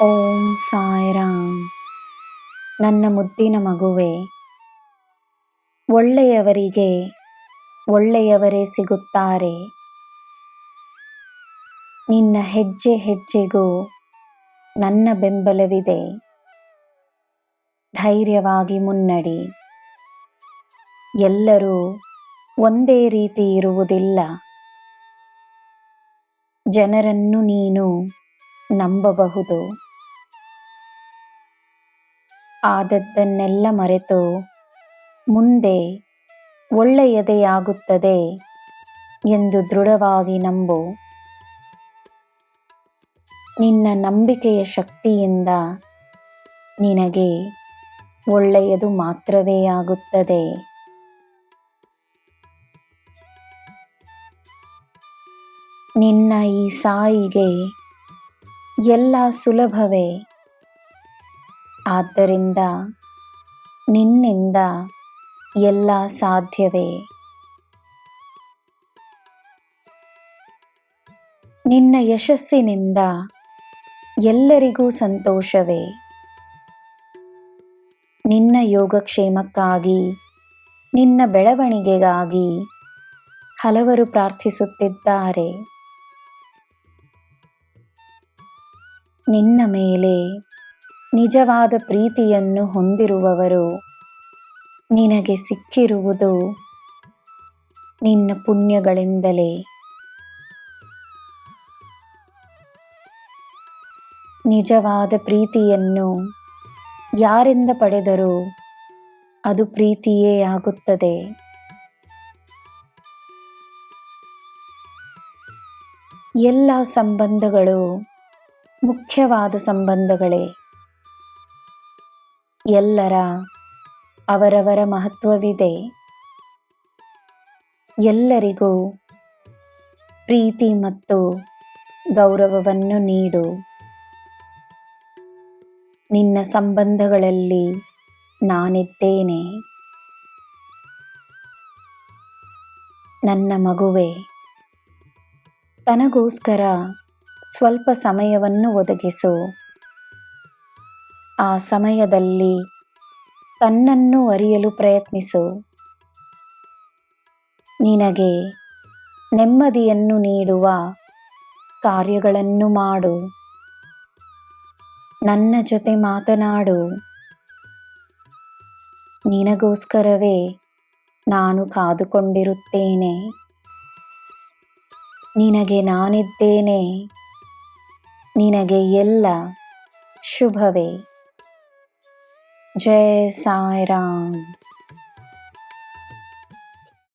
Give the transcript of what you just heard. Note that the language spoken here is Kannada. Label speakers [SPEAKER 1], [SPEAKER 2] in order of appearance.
[SPEAKER 1] ಓಂ ಸಾಯಿರಾಮ್. ನನ್ನ ಮುದ್ದಿನ ಮಗುವೆ, ಒಳ್ಳೆಯವರಿಗೆ ಒಳ್ಳೆಯವರೇ ಸಿಗುತ್ತಾರೆ. ನಿನ್ನ ಹೆಜ್ಜೆ ಹೆಜ್ಜೆಗೂ ನನ್ನ ಬೆಂಬಲವಿದೆ. ಧೈರ್ಯವಾಗಿ ಮುನ್ನಡಿ. ಎಲ್ಲರೂ ಒಂದೇ ರೀತಿ ಇರುವುದಿಲ್ಲ. ಜನರನ್ನು ನೀನು ನಂಬಬಹುದು. ಆದದ್ದನ್ನೆಲ್ಲ ಮರೆತು ಮುಂದೆ ಒಳ್ಳೆಯದೇ ಆಗುತ್ತದೆ ಎಂದು ದೃಢವಾಗಿ ನಂಬು. ನಿನ್ನ ನಂಬಿಕೆಯ ಶಕ್ತಿಯಿಂದ ನಿನಗೆ ಒಳ್ಳೆಯದು ಮಾತ್ರವೇ ಆಗುತ್ತದೆ. ನಿನ್ನ ಈ ಸಾಯಿಗೆ ಎಲ್ಲ ಸುಲಭವೇ. ಆದ್ದರಿಂದ ನಿನ್ನಿಂದ ಎಲ್ಲ ಸಾಧ್ಯವೇ. ನಿನ್ನ ಯಶಸ್ಸಿನಿಂದ ಎಲ್ಲರಿಗೂ ಸಂತೋಷವೇ. ನಿನ್ನ ಯೋಗಕ್ಷೇಮಕ್ಕಾಗಿ, ನಿನ್ನ ಬೆಳವಣಿಗೆಗಾಗಿ ಹಲವರು ಪ್ರಾರ್ಥಿಸುತ್ತಿದ್ದಾರೆ. ನಿನ್ನ ಮೇಲೆ ನಿಜವಾದ ಪ್ರೀತಿಯನ್ನು ಹೊಂದಿರುವವರು ನಿನಗೆ ಸಿಕ್ಕಿರುವುದು ನಿನ್ನ ಪುಣ್ಯಗಳಿಂದಲೇ. ನಿಜವಾದ ಪ್ರೀತಿಯನ್ನು ಯಾರಿಂದ ಪಡೆದರೂ ಅದು ಪ್ರೀತಿಯೇ ಆಗುತ್ತದೆ. ಎಲ್ಲ ಸಂಬಂಧಗಳು ಮುಖ್ಯವಾದ ಸಂಬಂಧಗಳೇ. ಎಲ್ಲರ ಅವರವರ ಮಹತ್ವವಿದೆ. ಎಲ್ಲರಿಗೂ ಪ್ರೀತಿ ಮತ್ತು ಗೌರವವನ್ನು ನೀಡು. ನಿನ್ನ ಸಂಬಂಧಗಳಲ್ಲಿ ನಾನಿದ್ದೇನೆ. ನನ್ನ ಮಗುವೆ, ತನಗೋಸ್ಕರ ಸ್ವಲ್ಪ ಸಮಯವನ್ನು ಒದಗಿಸು. ಆ ಸಮಯದಲ್ಲಿ ತನ್ನನ್ನು ಅರಿಯಲು ಪ್ರಯತ್ನಿಸು. ನಿನಗೆ ನೆಮ್ಮದಿಯನ್ನು ನೀಡುವ ಕಾರ್ಯಗಳನ್ನು ಮಾಡು. ನನ್ನ ಜೊತೆ ಮಾತನಾಡು. ನಿನಗೋಸ್ಕರವೇ ನಾನು ಕಾದುಕೊಂಡಿರುತ್ತೇನೆ. ನಿನಗೆ ನಾನಿದ್ದೇನೆ. ನಿನಗೆ ಎಲ್ಲ ಶುಭವೇ. ಜೈ ಸಾಯಿರಾಮ್.